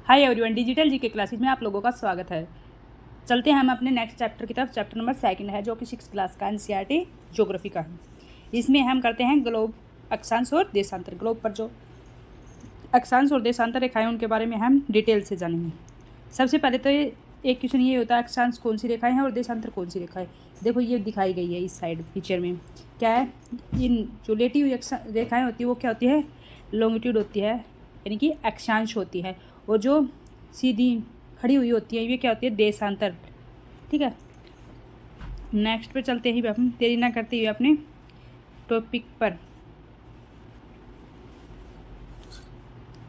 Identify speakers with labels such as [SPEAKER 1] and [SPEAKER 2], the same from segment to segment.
[SPEAKER 1] Hi everyone, digital GK classes में आप लोगों का स्वागत है। चलते हैं हम अपने नेक्स्ट चैप्टर की तरफ। चैप्टर नंबर 2 है जो कि 6th क्लास का एनसीईआरटी ज्योग्राफी का है। इसमें हम करते हैं ग्लोब, अक्षांश और देशांतर। ग्लोब पर जो अक्षांश और देशांतर रेखाएं उनके बारे में हम डिटेल से जानेंगे। सबसे पहले तो एक क्वेश्चन ये होता है, अक्षांश कौन सी रेखाएं हैं और देशांतर कौन सी रेखाएं। देखो ये दिखाई गई है इस साइड पिक्चर में। क्या है, इन जो लेटी हुई रेखाएं होती है वो क्या होती है, लॉन्गिट्यूड होती है, यानी कि अक्षांश होती है। और जो सीधी खड़ी हुई होती है ये क्या होती है, देशांतर। ठीक है, नेक्स्ट पे चलते ही हम देरी ना करते हुए अपने टॉपिक पर,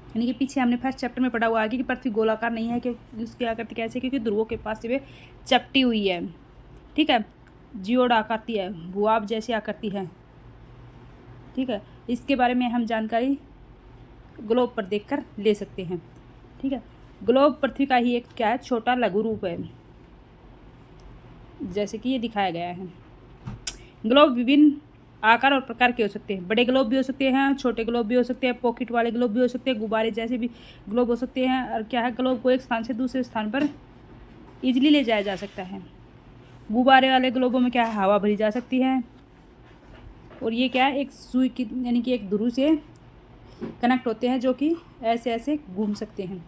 [SPEAKER 1] यानी कि पीछे हमने फर्स्ट चैप्टर में पढ़ा हुआ आगे कि पृथ्वी गोलाकार नहीं है, क्योंकि उसकी आकृति कैसे, क्योंकि ध्रुवों के पास से वे चपटी हुई है। ठीक है, जियोड आकृति है, भूआब जैसी आकृति है। ठीक है, इसके बारे में हम जानकारी ग्लोब पर देखकर ले सकते हैं। ठीक है, ग्लोब पृथ्वी का ही एक क्या है, छोटा लघु रूप है, जैसे कि ये दिखाया गया है। ग्लोब विभिन्न आकार और प्रकार के हो सकते हैं। बड़े ग्लोब भी हो सकते हैं, छोटे ग्लोब भी हो सकते हैं, पॉकेट वाले ग्लोब भी हो सकते हैं, गुब्बारे जैसे भी ग्लोब हो सकते हैं। और क्या है, ग्लोब को एक स्थान से दूसरे स्थान पर इजीली ले जाया जा सकता है। गुब्बारे वाले ग्लोबों में क्या है, हवा भरी जा सकती है। और ये क्या है, एक सुई की यानी कि एक ध्रुव से कनेक्ट होते हैं, जो कि ऐसे ऐसे घूम सकते हैं।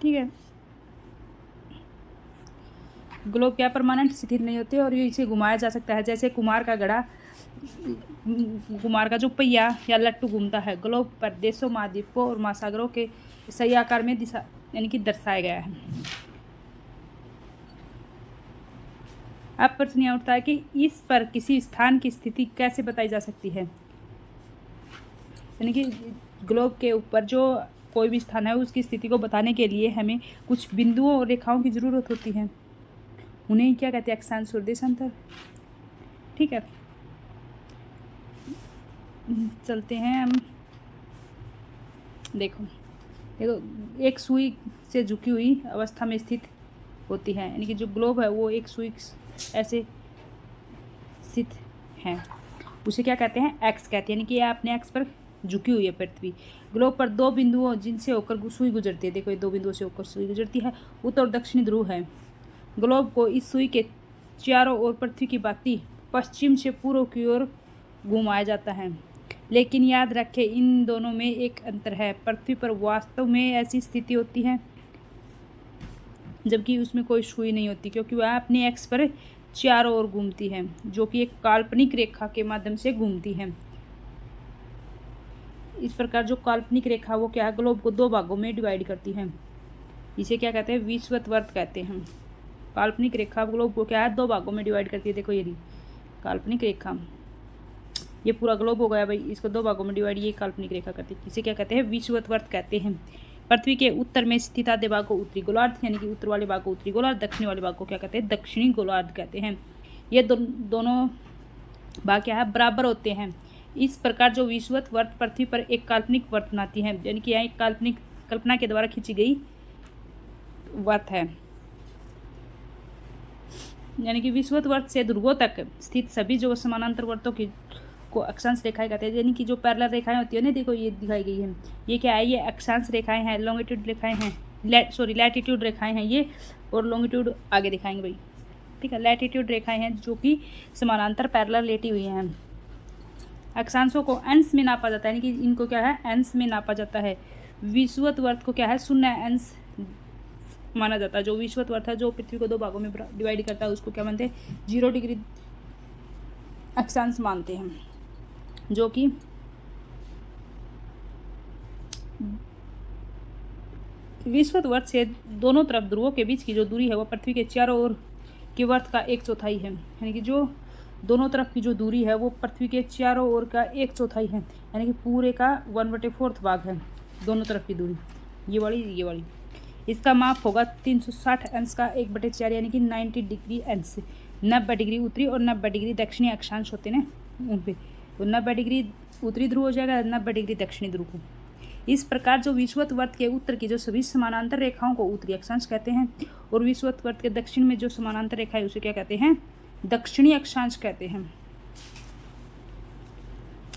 [SPEAKER 1] ठीक है, ग्लोब क्या परमानेंट स्थिर नहीं होते और ये इसे घुमाया जा सकता है, जैसे कुमार का घड़ा, कुमार का जो पहिया या लट्टू घूमता है। ग्लोब पर देशों, महाद्वीपों और महासागरों के सही आकार में दिशा यानी कि दर्शाया गया है। अब प्रश्न यह उठता है कि इस पर किसी स्थान की स्थिति कैसे बताई जा सकती है। यानी कि ग्लोब के ऊपर जो कोई भी स्थान है उसकी स्थिति को बताने के लिए हमें कुछ बिंदुओं और रेखाओं की ज़रूरत होती है। उन्हें क्या कहते हैं, अक्षांश और देशांतर। ठीक है, चलते हैं हम। देखो देखो, एक सुई से झुकी हुई अवस्था में स्थित होती है, यानी कि जो ग्लोब है वो एक सुई ऐसे स्थित है, उसे क्या कहते हैं, एक्स कहते हैं, यानी कि यह अपने एक्स पर झुकी हुई है पृथ्वी। ग्लोब पर दो बिंदुओं जिनसे होकर सुई गुजरती है, देखो ये दो बिंदुओं से होकर सुई गुजरती है, उत्तर और दक्षिणी ध्रुव है। ग्लोब को इस सुई के चारों ओर पृथ्वी की भांति पश्चिम से पूर्व की ओर घुमाया जाता है। लेकिन याद रखें, इन दोनों में एक अंतर है। पृथ्वी पर वास्तव में ऐसी स्थिति होती है जबकि उसमें कोई सुई नहीं होती, क्योंकि वह अपने एक्स पर चारों ओर घूमती है, जो कि एक काल्पनिक रेखा के माध्यम से घूमती है। इस प्रकार जो काल्पनिक रेखा वो क्या है, ग्लोब को दो भागों में डिवाइड करती है। इसे क्या कहते हैं, विषुवत कहते हैं। काल्पनिक रेखा ग्लोब को क्या है, दो भागों में डिवाइड करती है। देखो ये काल्पनिक रेखा, ये पूरा ग्लोब हो गया भाई, इसको दो भागों में डिवाइड ये काल्पनिक रेखा करती है। इसे क्या कहते हैं, विषुवत कहते हैं। पृथ्वी के उत्तर में स्थित आधे भाग को उत्तरी गोलार्ध, यानी कि उत्तर वाले भाग को उत्तरी गोलार्ध, दक्षिणी वाले भाग को क्या कहते हैं, दक्षिणी गोलार्ध कहते हैं। ये दोनों भाग क्या है, बराबर होते हैं। इस प्रकार जो विषुवत वर्त पृथ्वी पर एक काल्पनिक वर्त बनाती है, यानी कि यहाँ एक काल्पनिक कल्पना के द्वारा खींची गई वर्त है। यानी कि विषुवत वर्त से ध्रुवों तक स्थित सभी जो समानांतर वर्तों की को अक्षांश रेखाएं कहते हैं, यानी कि जो पैरेलल रेखाएं होती है ना, देखो ये दिखाई गई है, ये क्या है, ये अक्षांश रेखाएं हैं, लॉन्गिट्यूड रेखाएं हैं, लैटिट्यूड रेखाएं हैं ये, और लॉन्गिट्यूड आगे दिखाएंगे भाई। ठीक है, लैटिट्यूड रेखाएं हैं जो कि समानांतर पैरेलल लेटी हुई हैं। अक्षांशों को अंश में नापा जाता है, यानी कि इनको क्या है, अंश में नापा जाता है। विषुवत वर्त को क्या है, शून्य अंश माना जाता है। जो विषुवत वर्त है जो पृथ्वी को दो भागों में डिवाइड करता है उसको क्या मानते हैं, 0 डिग्री अक्षांश मानते हैं। जो कि विषुवत वर्त से दोनों तरफ ध्रुवों के बीच की जो दूरी है वो पृथ्वी के चारों ओर के वर्त का 1/4 है। यानी कि जो दोनों तरफ की जो दूरी है वो पृथ्वी के चारों ओर का 1/4 है, यानी कि पूरे का 1/4 भाग है दोनों तरफ की दूरी, ये वाली। इसका माप होगा 360 अंश का 1/4, यानी कि 90 डिग्री अंश। 90 डिग्री उत्तरी और 90 डिग्री दक्षिणी अक्षांश होते हैं ना, उन पे तो 90 डिग्री उत्तरी ध्रुव हो जाएगा, 90 डिग्री दक्षिणी ध्रुव को। इस प्रकार जो विषुवत वर्त के उत्तर की जो सभी समानांतर रेखाओं को उत्तरी अक्षांश कहते हैं, और विषुवत वर्त के दक्षिण में जो समानांतर रेखा है उसे क्या कहते हैं, दक्षिणी अक्षांश कहते हैं।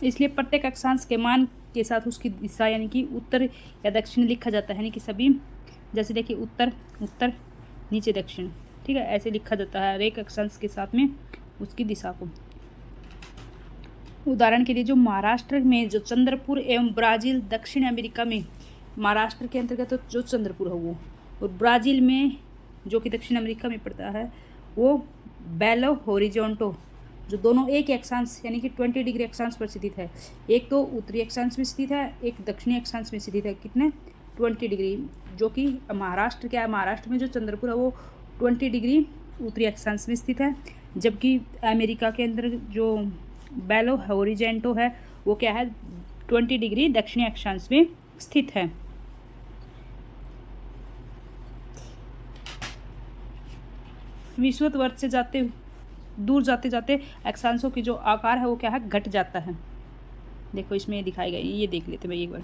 [SPEAKER 1] इसलिए प्रत्येक अक्षांश के मान के साथ उसकी दिशा यानी कि उत्तर या दक्षिण लिखा जाता है, यानी कि सभी, जैसे देखिए उत्तर उत्तर, नीचे दक्षिण, ठीक है, ऐसे लिखा जाता है हर एक अक्षांश के साथ में उसकी दिशा को। उदाहरण के लिए जो महाराष्ट्र में जो चंद्रपुर एवं ब्राज़ील, दक्षिण अमेरिका में महाराष्ट्र के अंतर्गत तो जो चंद्रपुर है वो, और ब्राज़ील में जो कि दक्षिण अमेरिका में पड़ता है वो बेलो होरिजोंटो, जो दोनों एक अक्षांश यानी कि 20 डिग्री अक्षांश पर स्थित है। एक तो उत्तरी अक्षांश में स्थित है, एक दक्षिणी अक्षांश में स्थित है। कितने? 20 डिग्री। जो कि महाराष्ट्र क्या है, महाराष्ट्र में जो चंद्रपुर है वो 20 डिग्री उत्तरी अक्षांश में स्थित है, जबकि अमेरिका के अंदर जो बेलो होरिजेंटो है वो क्या है, 20 डिग्री दक्षिणी अक्षांश में स्थित है। विषुवत से दूर जाते जाते अक्षांशों की जो आकार है वो क्या है, घट जाता है। देखो इसमें दिखाई गई, ये देख लेते भाई एक बार,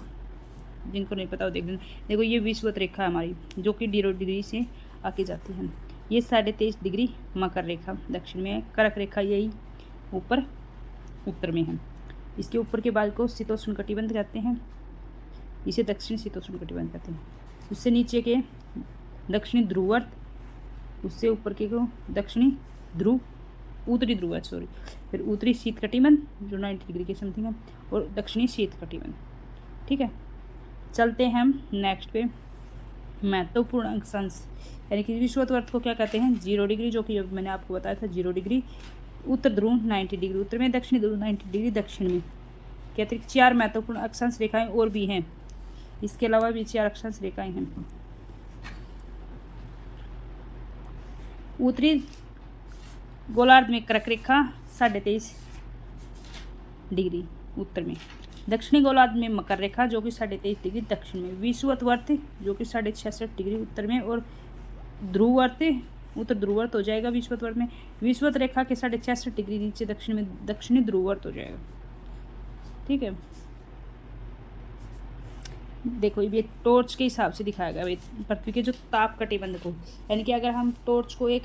[SPEAKER 1] जिनको नहीं पता वो देख लेना। देखो ये विषुवत रेखा हमारी जो कि 0 डिग्री से आके जाती है। ये 23.5 डिग्री मकर रेखा दक्षिण में है। कर्क रेखा यही ऊपर उत्तर में है। इसके ऊपर के बाद को शीतोष्ण कटिबंध कहते हैं, इसे दक्षिण शीतोष्ण कटिबंध कहते हैं। उससे नीचे के दक्षिणी ध्रुवर्त, उससे ऊपर के को दक्षिणी ध्रुव, उत्तरी ध्रुव है सॉरी, फिर उत्तरी शीत कटिबंध जो 90 डिग्री के समथिंग है, और दक्षिणी शीत कटिबंध। ठीक है, चलते हैं हम नेक्स्ट पे। महत्वपूर्ण अक्षांश यानी कि विषुवत को क्या कहते हैं, 0 डिग्री, जो कि मैंने आपको बताया था 0 डिग्री उत्तर ध्रुव, 90 डिग्री उत्तर में, दक्षिणी ध्रुव 90 डिग्री दक्षिण में। के अतिरिक्त 4 महत्वपूर्ण अक्षांश रेखाएं और भी हैं, इसके अलावा भी 4 अक्षांश रेखाएं हैं। उत्तरी गोलार्ध में कर्क रेखा 23.5 डिग्री उत्तर में, दक्षिणी गोलार्ध में मकर रेखा जो कि 23.5 डिग्री दक्षिण में, विषुवत वर्त जो कि 66.5 डिग्री उत्तर में, और ध्रुवर्त उत्तर ध्रुवर्त हो जाएगा विषुवत वर्त में। विषुवत रेखा के 66.5 डिग्री नीचे दक्षिण में दक्षिणी ध्रुवर्त हो जाएगा। ठीक है, देखो ये टॉर्च के हिसाब से दिखाया गया पृथ्वी के जो ताप कटिबंध को, यानी कि अगर हम टॉर्च को एक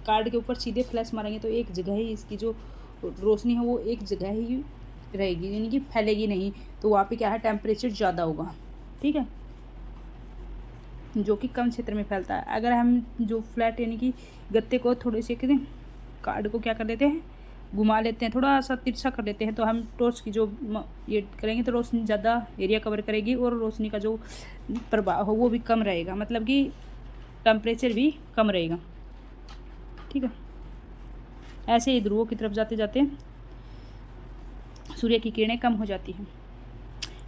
[SPEAKER 1] कार्ड के ऊपर सीधे फ्लैश मारेंगे तो एक जगह ही इसकी जो रोशनी है वो एक जगह ही रहेगी, यानी कि फैलेगी नहीं, तो वहाँ पे क्या है, टेम्परेचर ज़्यादा होगा। ठीक है, जो कि कम क्षेत्र में फैलता है। अगर हम जो फ्लैट यानी कि गत्ते को थोड़े से कार्ड को क्या कर देते हैं, घुमा लेते हैं, थोड़ा सा तिरछा कर लेते हैं, तो हम टॉर्च की जो ये करेंगे तो रोशनी ज़्यादा एरिया कवर करेगी और रोशनी का जो प्रभाव हो वो भी कम रहेगा, मतलब कि टेम्परेचर भी कम रहेगा। ठीक है, ऐसे ही ध्रुवों की तरफ जाते जाते सूर्य की किरणें कम हो जाती हैं।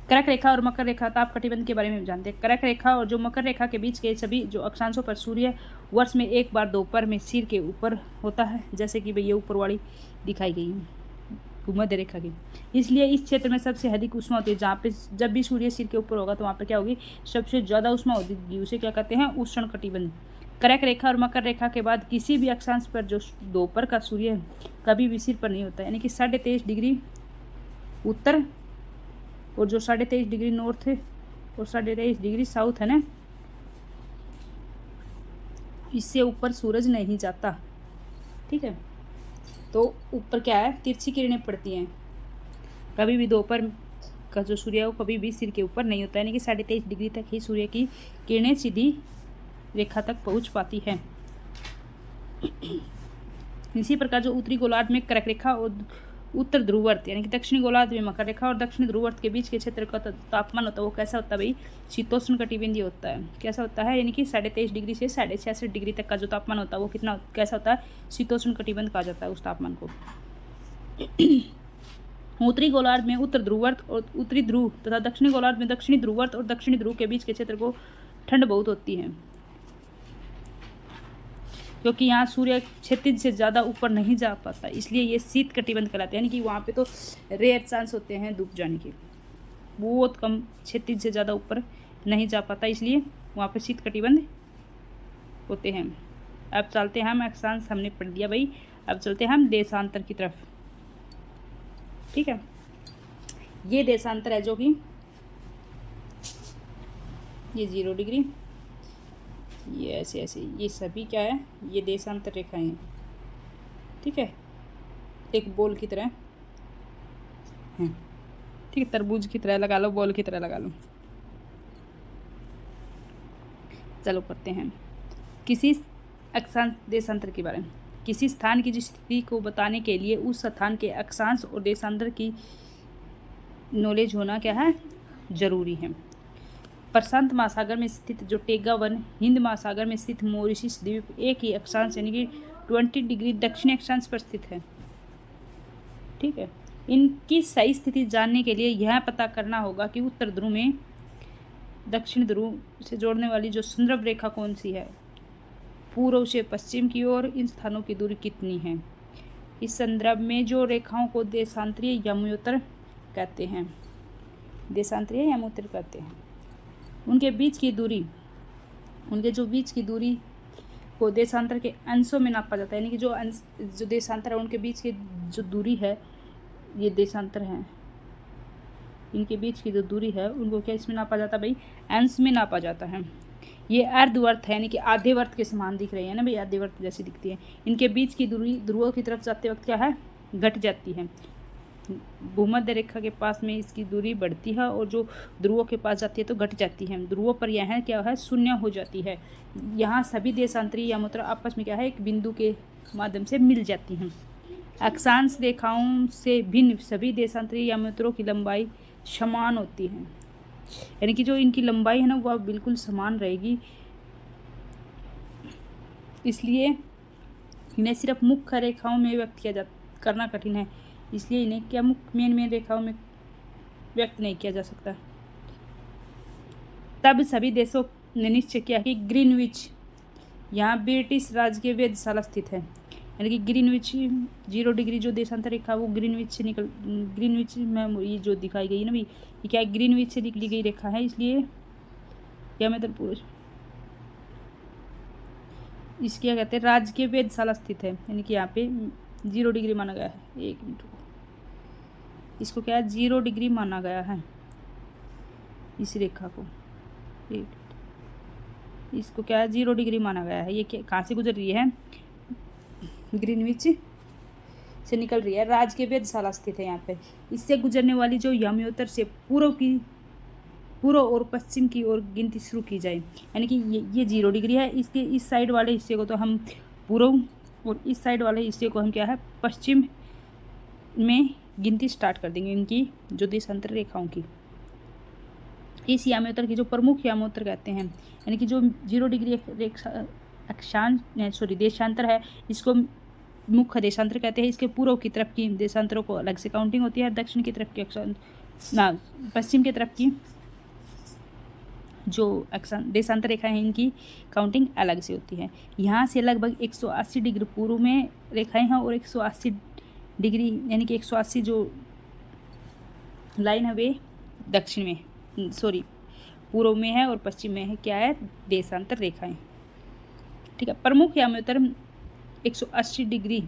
[SPEAKER 1] कर्क रेखा और मकर रेखा ताप कटिबंध के बारे में जानते हैं। कर्क रेखा और जो मकर रेखा के बीच के सभी जो अक्षांशों पर सूर्य वर्ष में एक बार दोपहर में सिर के ऊपर होता है, जैसे कि भैया ऊपर वाली दिखाई गई है भूमध्य रेखा की। इसलिए इस क्षेत्र में सबसे अधिक उष्मा होती है। जहाँ पे जब भी सूर्य सिर के ऊपर होगा तो वहाँ पे क्या होगी, सबसे ज़्यादा उष्मा होगी, उसे क्या कहते हैं, उष्ण कटिबंध। कर्क रेखा और मकर रेखा के बाद किसी भी अक्षांश पर जो दोपहर का सूर्य कभी भी सिर पर नहीं होता, यानी कि 23.5 डिग्री उत्तर और जो 23.5 डिग्री नॉर्थ है और 23.5 डिग्री साउथ है ना, इससे ऊपर सूरज नहीं जाता। ठीक है, तो ऊपर क्या है, तिरछी किरणें पड़ती हैं, कभी भी दोपहर का जो सूर्य है वो कभी भी सिर के ऊपर नहीं होता, यानी कि 23.5 डिग्री तक ही सूर्य की किरणें सीधी रेखा तक पहुंच पाती हैं। इसी प्रकार जो उत्तरी गोलार्ध में कर्क रेखा और उत्तर ध्रुवर्त यानी कि दक्षिणी गोलार्ध में मकर रेखा और दक्षिणी ध्रुवर्त के बीच के क्षेत्र का तापमान होता है वो कैसा होता है भाई, शीतोष्ण कटिबंधीय होता है। कैसा होता है, यानी कि 23.5 डिग्री से 66.5 डिग्री तक का जो तापमान होता है वो कितना कैसा होता है, शीतोष्ण कटिबंध कहा जाता है उस तापमान को। उत्तरी गोलार्ध में उत्तर ध्रुवर्त और उत्तरी ध्रुव तथा दक्षिणी गोलार्ध में दक्षिणी ध्रुवर्त और दक्षिणी ध्रुव के बीच के क्षेत्र को ठंड बहुत होती है, क्योंकि यहाँ सूर्य क्षितिज से ज़्यादा ऊपर नहीं जा पाता, इसलिए ये शीत कटिबंध कहलाते हैं। यानी कि वहाँ पे तो रेयर चांस होते हैं डूब जाने के, बहुत कम, क्षितिज से ज़्यादा ऊपर नहीं जा पाता, इसलिए वहाँ पे शीत कटिबंध होते हैं। अब चलते हैं हम, अक्षांश हमने पढ़ दिया भाई, अब चलते हैं हम देशांतर की तरफ। ठीक है, ये देशांतर है जो कि ये 0 डिग्री, ये ऐसे ऐसे, ये सभी क्या है, ये देशांतर रेखाएं हैं। ठीक है, एक बॉल की तरह हैं। ठीक है, तरबूज की तरह लगा लो, बॉल की तरह लगा लो। चलो करते हैं किसी अक्षांश देशांतर के बारे में। किसी स्थान की स्थिति को बताने के लिए उस स्थान के अक्षांश और देशांतर की नॉलेज होना क्या है, जरूरी है। प्रशांत महासागर में स्थित जो टेगा वन, हिंद महासागर में स्थित मॉरिशस द्वीप एक ही अक्षांश यानी कि 20 डिग्री दक्षिणी अक्षांश पर स्थित है। ठीक है, इनकी सही स्थिति जानने के लिए यह पता करना होगा कि उत्तर ध्रुव में दक्षिण ध्रुव से जोड़ने वाली जो संदर्भ रेखा कौन सी है, पूर्व से पश्चिम की ओर इन स्थानों की दूरी कितनी है। इस संदर्भ में जो रेखाओं को देशांतरीय यमोत्तर कहते हैं, देशांतरीय यमोत्तर कहते हैं, उनके बीच की दूरी, उनके जो बीच की दूरी को देशांतर के अंशों में नापा जाता है। यानी कि जो देशांतर है उनके बीच की जो दूरी है, ये देशांतर है, इनके बीच की जो दूरी है उनको क्या इसमें नापा जाता है भाई, अंश में नापा जाता है। ये अर्धवर्त है, यानी कि आधे वर्त के समान दिख रही है ना भाई, आधे वर्त जैसी दिखती है। इनके बीच की दूरी ध्रुवों की तरफ जाते वक्त क्या है, घट जाती है। भूमध्य रेखा के पास में इसकी दूरी बढ़ती है और जो ध्रुवों के पास जाती है तो घट जाती है। ध्रुवों पर यह क्या है, शून्य हो जाती है। यहाँ सभी देशांतरीय यमोत्तर आपस में क्या है, एक बिंदु के माध्यम से मिल जाती हैं। अक्षांश रेखाओं से भिन्न सभी देशांतरीय यमोत्तरों की लंबाई समान होती है, यानी कि जो इनकी लंबाई है ना वह बिल्कुल समान रहेगी। इसलिए इन्हें सिर्फ मुख्य रेखाओं में व्यक्त करना कठिन है, इसलिए इन्हें क्या मुख्य मेन रेखाओं में व्यक्त नहीं किया जा सकता। तब सभी देशों ने निश्चय किया कि ग्रीनविच, यहाँ ब्रिटिश राज के वेधशाला स्थित है, यानी कि ग्रीनविच 0 डिग्री जो देशांतर रेखा वो ग्रीनविच से ग्रीनविच में ये जो दिखाई गई ना भाई, ये क्या ग्रीनविच से निकली गई रेखा है, इसलिए क्या मतलब पूरा इस क्या कहते हैं, राजकीय वेधशाला स्थित है, यानी कि यहाँ पे 0 डिग्री माना गया है। 1 मिनट, इसको क्या है, 0 डिग्री माना गया है इस रेखा को। इसको क्या है, 0 डिग्री माना गया है। ये कहाँ से गुजर रही है, ग्रीनविच से निकल रही है, राजकीय वेधशाला स्थित है यहाँ पे। इससे गुजरने वाली जो यमोत्तर से पूर्व और पश्चिम की ओर गिनती शुरू की जाए, यानी कि ये 0 डिग्री है, इसके इस साइड वाले हिस्से को तो हम पूर्व और इस साइड वाले हिस्से को हम क्या है, पश्चिम में गिनती स्टार्ट कर देंगे इनकी जो देशांतर रेखाओं की। इस यमोत्तर की जो प्रमुख यमोत्तर कहते हैं, यानी कि जो 0 डिग्री देशांतर है, इसको मुख्य देशांतर कहते हैं। इसके पूर्व की तरफ की देशांतरों को अलग से काउंटिंग होती है, दक्षिण की तरफ की पश्चिम की तरफ की जो देशांतर रेखा है इनकी काउंटिंग अलग से होती है। यहाँ से लगभग 180 डिग्री पूर्व में रेखाएं हैं और 180 डिग्री यानी कि 180 जो लाइन है वे दक्षिण में पूर्व में है और पश्चिम में है, क्या है, देशांतर रेखाएं। ठीक है, प्रमुख यमोत्तर 180 डिग्री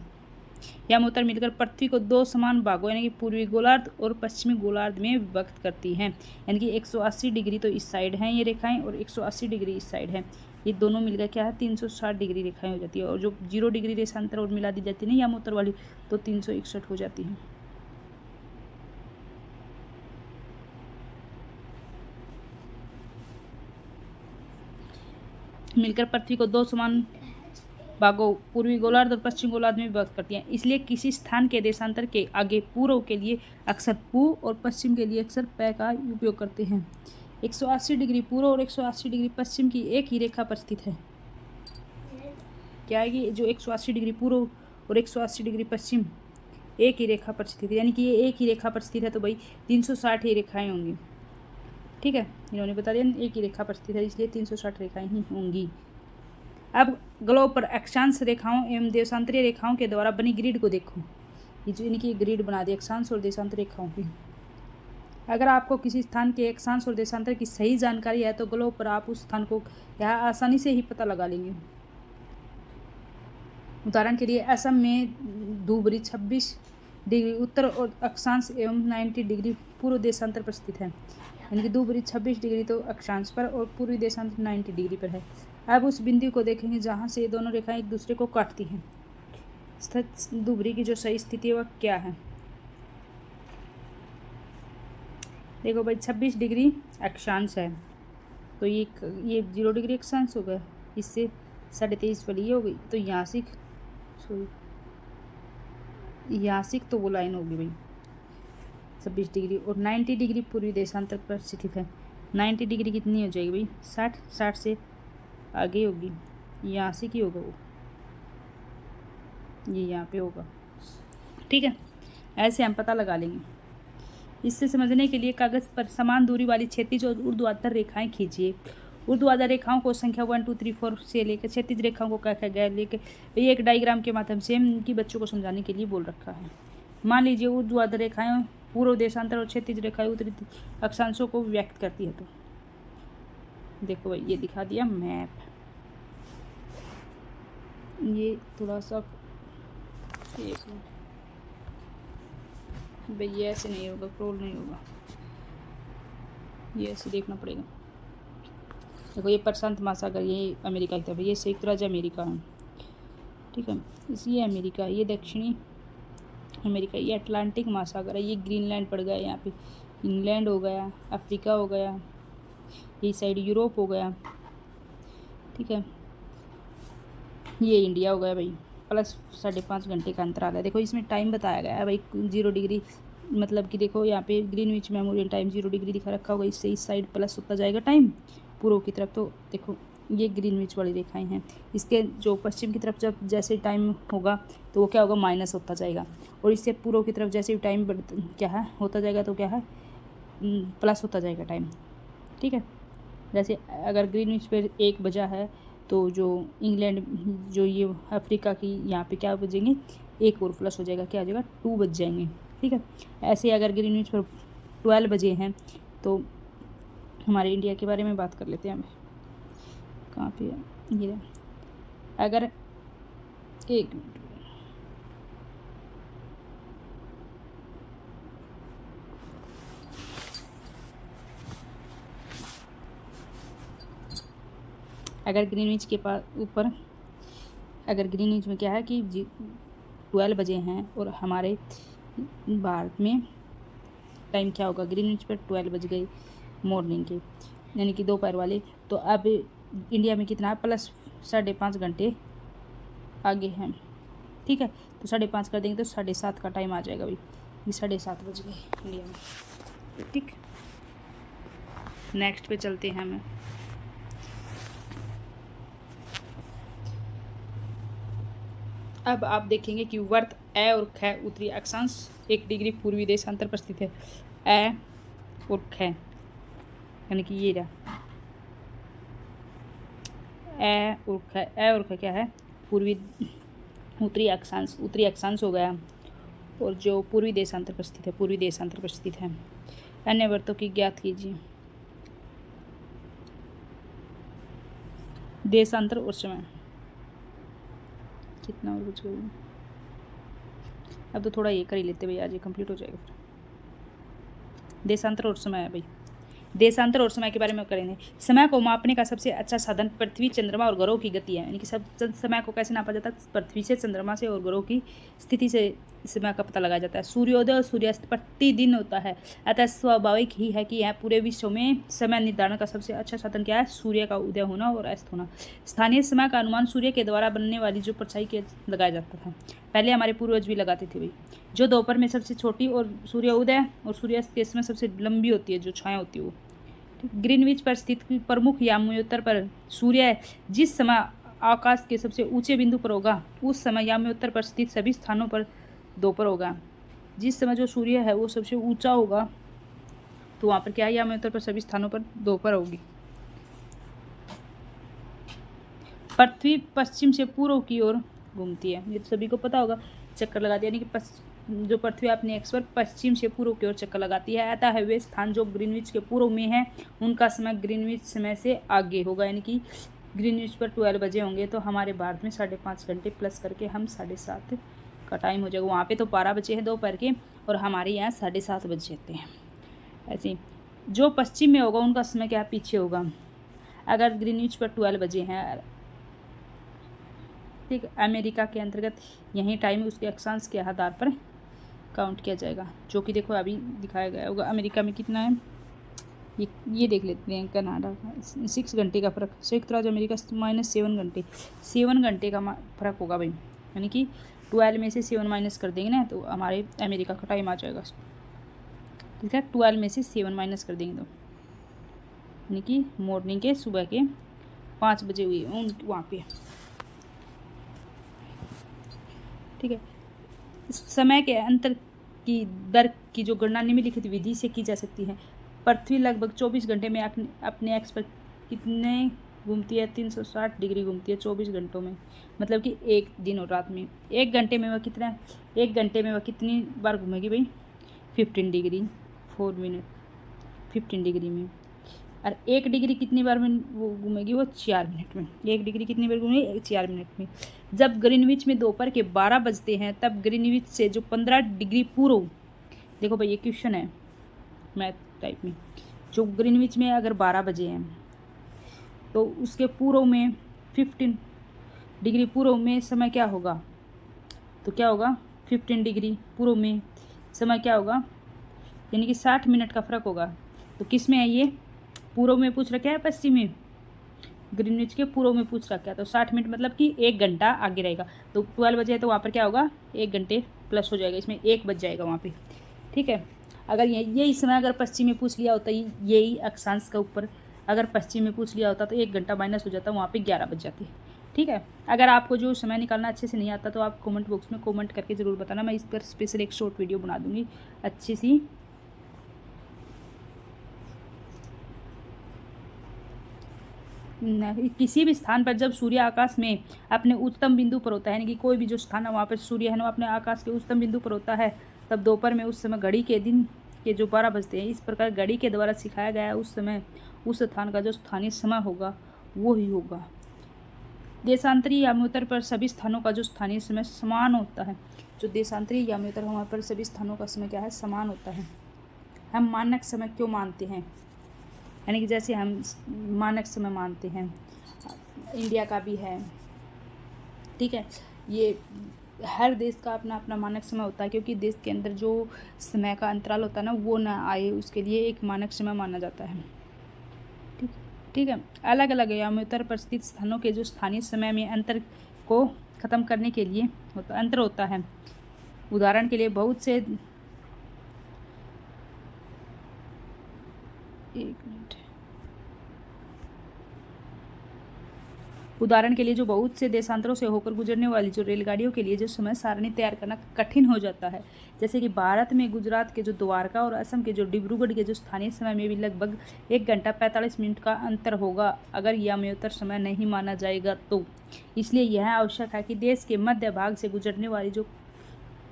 [SPEAKER 1] यमोत्तर मिलकर पृथ्वी को 2 समान भागों यानी कि पूर्वी गोलार्ध और पश्चिमी गोलार्ध में विभक्त करती हैं। यानी कि 180 डिग्री तो इस साइड हैं ये रेखाएं और 180 डिग्री इस साइड है, ये दोनों मिलकर क्या है, 360 डिग्री रेखाएं हो जाती है। और जो 0 डिग्री देशांतर और मिला दी जाती है ना यमोत्तर वाली, तो 361 हो जाती है। मिलकर पृथ्वी को 2 समान भागों पूर्वी गोलार्ध और पश्चिम गोलार्ध में विभक्त करती हैं। इसलिए किसी स्थान के देशांतर के आगे पूर्व के लिए अक्सर पू और पश्चिम के लिए अक्सर पै का उपयोग करते हैं। 180 डिग्री पूर्व और 180 डिग्री पश्चिम की एक ही रेखा पर स्थित है। क्या है कि जो 180 डिग्री पूर्व और 180 डिग्री पश्चिम एक ही रेखा पर स्थित है, यानी कि ये एक ही रेखा पर स्थित है, तो भाई 360 ही रेखाएं होंगी। ठीक है, इन्होंने बता दिया एक ही रेखा पर स्थित है, इसलिए 360 रेखाएं ही होंगी। अब ग्लोब पर अक्षांश रेखाओं एवं देशांतरीय रेखाओं के द्वारा बनी ग्रिड को देखो। ये जो इनकी ग्रिड बना दी अक्षांश और देशांतर रेखाओं की। अगर आपको किसी स्थान के अक्षांश और देशांतर की सही जानकारी है तो ग्लोब पर आप उस स्थान को यहाँ आसानी से ही पता लगा लेंगे। उदाहरण के लिए असम में धुबरी 26 डिग्री उत्तर और अक्षांश एवं 90 डिग्री पूर्व देशांतर पर स्थित है, यानी कि धुबरी 26 डिग्री तो अक्षांश पर और पूर्वी देशांतर 90 डिग्री पर है। अब उस बिंदु को देखेंगे जहाँ से ये दोनों रेखाएं एक दूसरे को काटती हैं। स्थित धुबरी की जो सही स्थिति है वह क्या है। देखो भाई 26 डिग्री अक्षांश है, तो ये 0 डिग्री अक्षांश होगा, इससे 23.5 वाली ये हो गई, तो यासिक तो वो लाइन होगी भाई 26 डिग्री। और 90 डिग्री पूर्वी देशांतर पर स्थित है। 90 डिग्री कितनी हो जाएगी भाई? 60 से आगे होगी, यासिक ही होगा वो, ये यहाँ पे होगा। ठीक है, ऐसे हम पता लगा लेंगे। इससे समझने के लिए कागज पर समान दूरी वाली क्षैतिज और ऊर्ध्वाधर रेखाएं खींचिए। ऊर्ध्वाधर रेखाओं को संख्या 1 2 3 4 से लेकर क्षैतिज रेखाओं को कहा गया लेकर ये एक डायग्राम के माध्यम से इनकी बच्चों को समझाने के लिए बोल रखा है। मान लीजिए ऊर्ध्वाधर रेखाएं पूर्व देशांतर और क्षैतिज रेखाएं उत्तरी अक्षांशों को व्यक्त करती है। तो देखो भाई ये दिखा दिया मैप, ये थोड़ा सा भाई ये ऐसे नहीं होगा, क्रोल नहीं होगा, ये ऐसे देखना पड़ेगा। देखो ये प्रशांत महासागर, ये अमेरिका की तरफ, ये संयुक्त राज्य अमेरिका है। ठीक है, ये अमेरिका, ये दक्षिणी अमेरिका, ये अटलांटिक महासागर है, ये ग्रीनलैंड पड़ गया, यहाँ पे इंग्लैंड हो गया, अफ्रीका हो गया, ये साइड यूरोप हो गया। ठीक है, ये इंडिया हो गया भाई, प्लस 5.5 घंटे का अंतराल है। देखो इसमें टाइम बताया गया है भाई 0 डिग्री, मतलब कि देखो यहाँ पे ग्रीनविच मेमोरियल टाइम 0 डिग्री दिखा रखा होगा, इससे इस साइड प्लस होता जाएगा टाइम पूर्व की तरफ। तो देखो ये ग्रीनविच वाली रेखाएं हैं, इसके जो पश्चिम की तरफ जब जैसे टाइम होगा तो वो क्या होगा, माइनस होता जाएगा, और इससे पूर्व की तरफ जैसे टाइम क्या है होता जाएगा तो क्या है, प्लस होता जाएगा टाइम। ठीक है, जैसे अगर ग्रीनविच पर 1 बजा है तो जो इंग्लैंड जो ये अफ्रीका की यहाँ पे क्या बजेंगे, 1 और प्लस हो जाएगा, क्या हो जाएगा, 2 बज जाएंगे। ठीक है, ऐसे अगर ग्रीनविच पर 12 बजे हैं तो हमारे इंडिया के बारे में बात कर लेते हैं। हमें कहाँ पे है ये, अगर 1 मिनट, अगर ग्रीनविच के पास ऊपर, अगर ग्रीनविच में क्या है कि 12 बजे हैं और हमारे भारत में टाइम क्या होगा, ग्रीनविच पर 12 बज गए मॉर्निंग के, यानी कि दोपहर वाले, तो अब इंडिया में कितना प्लस 5.5 घंटे आगे हैं। ठीक है, तो 5.5 कर देंगे तो 7:30 का टाइम आ जाएगा भाई, ये 7:30 बज गए इंडिया में। ठीक, नेक्स्ट पे चलते हैं हमें। अब आप देखेंगे कि वर्त ए और ख उत्तरी अक्षांश 1 डिग्री पूर्वी देशांतर पर स्थित है। ए और ख यानी कि ये रहा ए और ख क्या है, पूर्वी उत्तरी अक्षांश हो गया, और जो पूर्वी देशांतर पर स्थित है। अन्य वर्तों की ज्ञात कीजिए। देशांतर और समय कितना और बच गया, अब तो थोड़ा ये कर ही लेते भाई, आज ये कंप्लीट हो जाएगा। फिर देशांतर और समय है भाई, देशांतर और समय के बारे में करेंगे। समय को मापने का सबसे अच्छा साधन पृथ्वी, चंद्रमा और ग्रहों की गति है, यानी कि सब समय को कैसे नापा जाता है, पृथ्वी से, चंद्रमा से और ग्रहों की स्थिति से समय का पता लगाया जाता है। सूर्योदय और सूर्यास्त प्रतिदिन होता है, अतः स्वाभाविक ही है कि यह पूरे विश्व में समय निर्धारण का सबसे अच्छा साधन क्या है, सूर्य का उदय होना और अस्त होना। स्थानीय समय का अनुमान सूर्य के द्वारा बनने वाली जो परछाई के लगाया जाता था, पहले हमारे पूर्वज भी लगाते थे भाई, जो दोपहर में सबसे छोटी और सूर्य उदय और सूर्यास्त के समय सबसे लंबी होती है, जो छाया होती है वो। ग्रीनविच पर स्थित प्रमुख यामोत्तर पर सूर्य जिस समय आकाश के सबसे ऊंचे बिंदु पर होगा, उस समय यामोत्तर पर स्थित सभी स्थानों पर दोपहर होगा। जिस समय जो सूर्य है वो सबसे ऊंचा होगा तो वहाँ पर क्या है, यामोत्तर पर सभी स्थानों पर दोपहर होगी। पृथ्वी पश्चिम से पूर्व की ओर घूमती है, ये तो सभी को पता होगा, चक्कर लगाती है, यानी कि जो पृथ्वी अपने एक्स पर पश्चिम से पूर्व की ओर चक्कर लगाती है। अतः वे स्थान जो ग्रीनविच के पूर्व में है उनका समय ग्रीनविच समय से आगे होगा, यानी कि ग्रीनविच पर 12 बजे होंगे तो हमारे भारत में 5.5 घंटे प्लस करके हम 7:30 का टाइम हो जाएगा। वहाँ पे तो 12 बजे हैं दोपहर के और हमारे यहाँ 7:30 बज जाते हैं। ऐसे जो पश्चिम में होगा उनका समय क्या पीछे होगा। अगर ग्रीनविच पर 12 बजे हैं, ठीक, अमेरिका के अंतर्गत यही टाइम उसके अक्षांश के आधार पर काउंट किया जाएगा, जो कि देखो अभी दिखाया गया होगा। अमेरिका में कितना है ये देख लेते हैं। कनाडा का 6 घंटे का फ़र्क, संयुक्त राज्य अमेरिका -7 घंटे, 7 घंटे का फ़र्क होगा भाई, यानी कि 12 में से 7 माइनस कर देंगे ना तो हमारे अमेरिका का टाइम आ जाएगा। ठीक है, 12 में से 7 माइनस कर देंगे तो यानी कि मॉर्निंग के सुबह के 5 बजे हुई वहाँ पे। ठीक है, समय के अंतर की दर की जो गणना निम्नलिखित विधि से की जा सकती है। पृथ्वी लगभग 24 घंटे में अपने एक्स पर कितने घूमती है? 360 डिग्री घूमती है 24 घंटों में, मतलब कि एक दिन और रात में। एक घंटे में वह कितनी बार घूमेगी भाई? 15 डिग्री 4 मिनट 15 डिग्री में। और 1 डिग्री कितनी बार में वो घूमेगी? वो 4 मिनट में। 1 डिग्री कितनी बार घूमेगी? 4 मिनट में। जब ग्रीनविच में दोपहर के 12 बजते हैं तब ग्रीनविच से जो 15 डिग्री पूर्व, देखो भाई ये क्वेश्चन है मैथ टाइप में, जो ग्रीनविच में अगर 12 बजे हैं तो उसके पूर्व में 15 डिग्री पूर्व में समय क्या होगा? तो क्या होगा? 15 डिग्री पूर्व में समय क्या होगा? यानी कि 60 मिनट का फ़र्क होगा। तो किस में है ये? पूर्व में पूछ रखा है, पश्चिम में? ग्रीनविच के पूर्व में पूछ रखा है, तो 60 मिनट मतलब कि 1 घंटा आगे रहेगा। तो 12 बजे है तो वहाँ पर क्या होगा? 1 घंटे प्लस हो जाएगा, इसमें 1 बज जाएगा वहाँ पे। ठीक है, अगर यही समय अगर पश्चिम में पूछ लिया होता, यही अक्षांश का ऊपर अगर पश्चिम में पूछ लिया होता तो 1 घंटा माइनस हो जाता, वहाँ पे 11 बज जाते। ठीक है, अगर आपको जो समय निकालना अच्छे से नहीं आता तो आप कमेंट बॉक्स में कमेंट करके ज़रूर बताना, मैं इस पर स्पेशल एक शॉर्ट वीडियो बना दूँगी अच्छी सी। किसी भी स्थान पर जब सूर्य आकाश में अपने उच्चतम बिंदु पर होता है, यानी कि कोई भी जो स्थान है वहाँ पर सूर्य है ना अपने आकाश के उच्चतम बिंदु पर होता है, तब दोपहर में उस समय घड़ी के दिन के जो 12 बजते हैं, इस प्रकार घड़ी के द्वारा सिखाया गया है उस समय उस स्थान का जो स्थानीय समय होगा वो ही होगा। देशांतरी याम्योत्तर पर सभी स्थानों का जो स्थानीय समय समान होता है। जो देशांतरी याम्योत्तर वहाँ पर सभी स्थानों का समय क्या है? समान होता है। हम मानक समय क्यों मानते हैं? यानी कि जैसे हम मानक समय मानते हैं, इंडिया का भी है। ठीक है, ये हर देश का अपना अपना मानक समय होता है, क्योंकि देश के अंदर जो समय का अंतराल होता है ना वो ना आए, उसके लिए एक मानक समय माना जाता है। ठीक है, अलग अलग याम्योत्तर पर स्थित स्थानों के जो स्थानीय समय में अंतर को ख़त्म करने के लिए अंतर होता है। उदाहरण के लिए बहुत से जो बहुत से देशांतरों से होकर गुजरने वाली जो रेलगाड़ियों के लिए जो समय सारणी तैयार करना कठिन हो जाता है। जैसे कि भारत में गुजरात के जो द्वारका और असम के जो डिब्रूगढ़ के जो स्थानीय समय में भी लगभग 1 घंटा 45 मिनट का अंतर होगा अगर याम्योत्तर समय नहीं माना जाएगा तो। इसलिए यह आवश्यक है कि देश के मध्य भाग से गुजरने वाली जो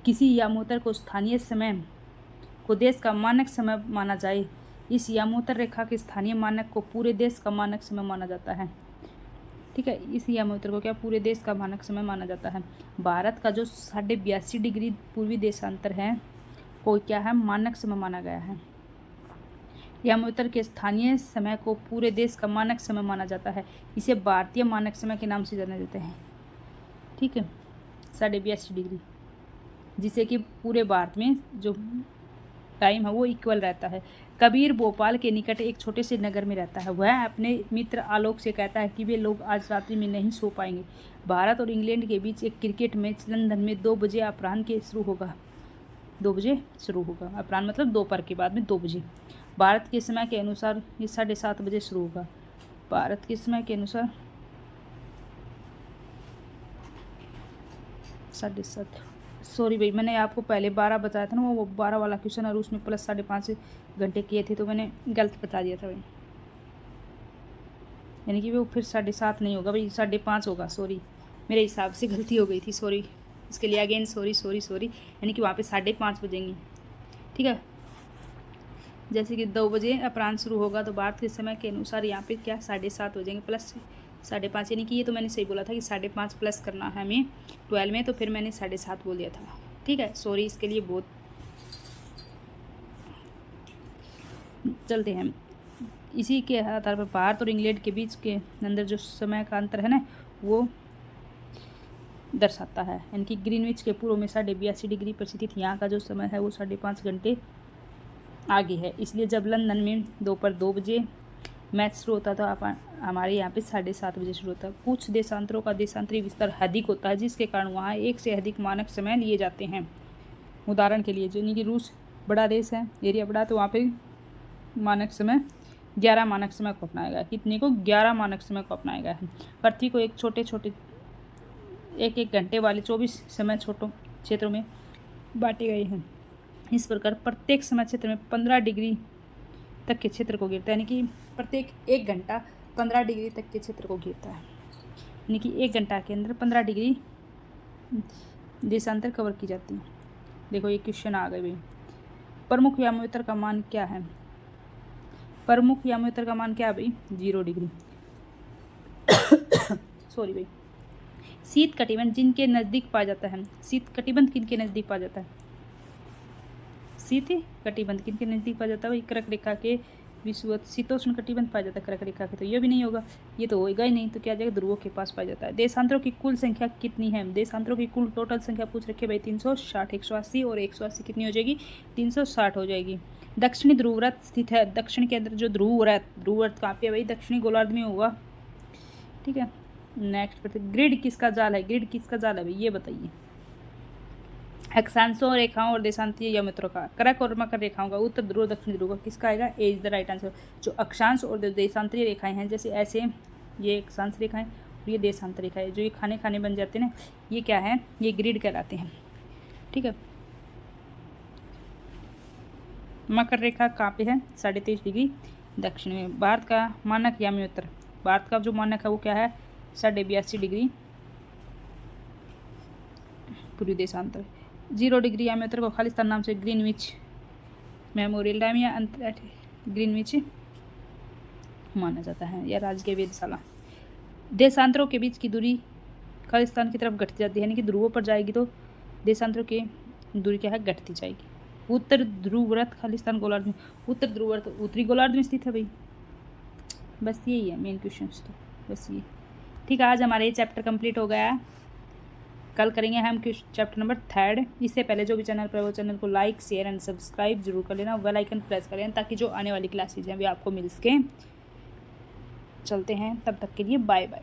[SPEAKER 1] किसी याम्योत्तर को स्थानीय समय को देश का मानक समय माना जाए। इस याम्योत्तर रेखा के स्थानीय मानक को पूरे देश का मानक समय माना जाता है। ठीक है, इस याम्योत्तर को क्या पूरे देश का मानक समय माना जाता है। भारत का जो 82.5 डिग्री पूर्वी देशांतर है को क्या है? मानक समय माना गया है। याम्योत्तर के स्थानीय समय को पूरे देश का मानक समय माना जाता है। इसे भारतीय मानक समय के नाम से जाना जाता है। ठीक है, 82.5 डिग्री, जिसे कि पूरे भारत में जो टाइम है वो इक्वल रहता है। कबीर भोपाल के निकट एक छोटे से नगर में रहता है। वह अपने मित्र आलोक से कहता है कि वे लोग आज रात्रि में नहीं सो पाएंगे। भारत और इंग्लैंड के बीच एक क्रिकेट मैच लंदन में 2 बजे अपराह्न के शुरू होगा। 2 बजे शुरू होगा, अपराह्न मतलब दोपहर के बाद में 2 बजे। भारत के समय के अनुसार ये 7:30 बजे शुरू होगा। भारत के समय के अनुसार 7:30। सॉरी भाई, मैंने आपको पहले 12 बताया था ना, वो 12 वाला क्वेश्चन और उसमें प्लस 5.5 घंटे किए थे तो मैंने गलत बता दिया था भाई, यानी कि वो फिर 7:30 नहीं होगा भाई, 5:30 होगा। सॉरी, मेरे हिसाब से गलती हो गई थी, सॉरी इसके लिए अगेन सॉरी, यानी कि वहाँ पे 5:30 बजेंगे। ठीक है, जैसे कि 2 बजे अपराह्न शुरू होगा तो भारत के समय के अनुसार यहाँ पे क्या 7:30 हो जाएंगे प्लस 5:30, यानी कि ये तो मैंने सही बोला था कि 5:30 प्लस करना है हमें 12 में, तो फिर मैंने 7:30 बोल दिया था। ठीक है, सॉरी इसके लिए बहुत। चलते हैं, इसी के आधार पर भारत और इंग्लैंड के बीच के अंदर जो समय का अंतर है ना वो दर्शाता है, यानी कि ग्रीनविच के पूर्व में 82.5 डिग्री पर स्थित यहाँ का जो समय है वो 5.5 घंटे आगे है। इसलिए जब लंदन में दोपहर 2 बजे मैच शुरू होता था, हमारे यहाँ पे 7:30 बजे शुरू होता है। कुछ देशांतरों का देशांतरी विस्तार अधिक होता है, जिसके कारण वहाँ एक से अधिक मानक समय लिए जाते हैं। उदाहरण के लिए यानी कि रूस बड़ा देश है, एरिया बड़ा, तो वहाँ पे मानक समय 11 मानक समय को अपनाएगा। कितने को? 11 मानक समय को अपनाएगा। पृथ्वी को एक छोटे छोटे एक घंटे वाले 24 समय छोटों क्षेत्रों में बांटे गए हैं। इस प्रकार प्रत्येक समय क्षेत्र में 15 डिग्री तक के क्षेत्र को घेरता है, यानी कि प्रत्येक 1 घंटा 15 डिग्री तक के क्षेत्र को घेरता है, यानी कि 1 घंटा के अंदर 15 डिग्री देशांतर कवर की जाती है। देखो ये क्वेश्चन आ गए भाई। प्रमुख यामोत्तर का मान क्या है? प्रमुख यामोत्तर का मान क्या है भाई? 0 डिग्री। सॉरी भाई। शीत कटिबंध जिनके नज़दीक पाया जाता है। शीत कटिबंध किनके नज़दीक पाया जाता है? शीत कटिबंध किनके नज़दीक पाया जाता है भाई? कर्क रेखा के विषुवत शीतोष्ण कटिबंध पाया जाता है कर्क रेखा के, तो ये भी नहीं होगा, ये तो होगा ही नहीं, तो क्या जाएगा? ध्रुवों के पास पाया जाता है। देशांतरों की कुल संख्या कितनी है? देशांतरों की कुल टोटल संख्या पूछ रखी है भाई 360। 180 और 180 कितनी हो जाएगी? 360 हो जाएगी। दक्षिणी ध्रुवव्रत स्थित है। दक्षिण के अंदर जो ध्रुवव्रत कहाँ पे है भाई? दक्षिणी गोलार्ध में होगा, ठीक है। नेक्स्ट ग्रिड किसका जाल है? ग्रिड किसका जाल है भाई? ये बताइए। अक्षांशों, रेखाओं और देशांतरीय यामोत्तरों का, करक और मकर रेखाओं का, उत्तर ध्रुव दक्षिण ध्रुव का, किसका आएगा? ए इज द राइट आंसर। जो अक्षांश और देशांतरीय रेखाएं हैं, जैसे ऐसे ये अक्षांश रेखाएं और ये देशांतर रेखाएं, जो ये खाने खाने बन जाते हैं ना, ये क्या है? ये ग्रिड कहलाते हैं, ठीक है। मकर रेखा कहाँ पे है? 23.5 डिग्री दक्षिण में। भारत का मानक यामोत्तर, भारत का जो मानक है वो क्या है? 82.5 डिग्री पूर्वी देशांतर। 0 डिग्री यामोत्तर को खालिस्तान नाम से ग्रीनविच मेमोरियल डैम या ग्रीनविच माना जाता है, या राजकीय वेधशाला। देशांतरों के बीच की दूरी खालिस्तान की तरफ घटती जाती है, यानी कि ध्रुवों पर जाएगी तो देशांतरों की दूरी क्या है? घटती जाएगी। उत्तर ध्रुवव्रत खालिस्तान गोलार्ध में, उत्तर ध्रुवव्रत उत्तरी गोलार्ध में स्थित है भाई। बस यही है मेन क्वेश्चन, तो बस ये, ठीक है। आज हमारा ये चैप्टर कंप्लीट हो गया है। कल करेंगे हम चैप्टर नंबर 3। इससे पहले जो भी चैनल पर वो चैनल को लाइक शेयर एंड सब्सक्राइब जरूर कर लेना, बेल आइकन प्रेस करें ताकि जो आने वाली क्लासेज हैं वे आपको मिल सकें। चलते हैं, तब तक के लिए बाय बाय।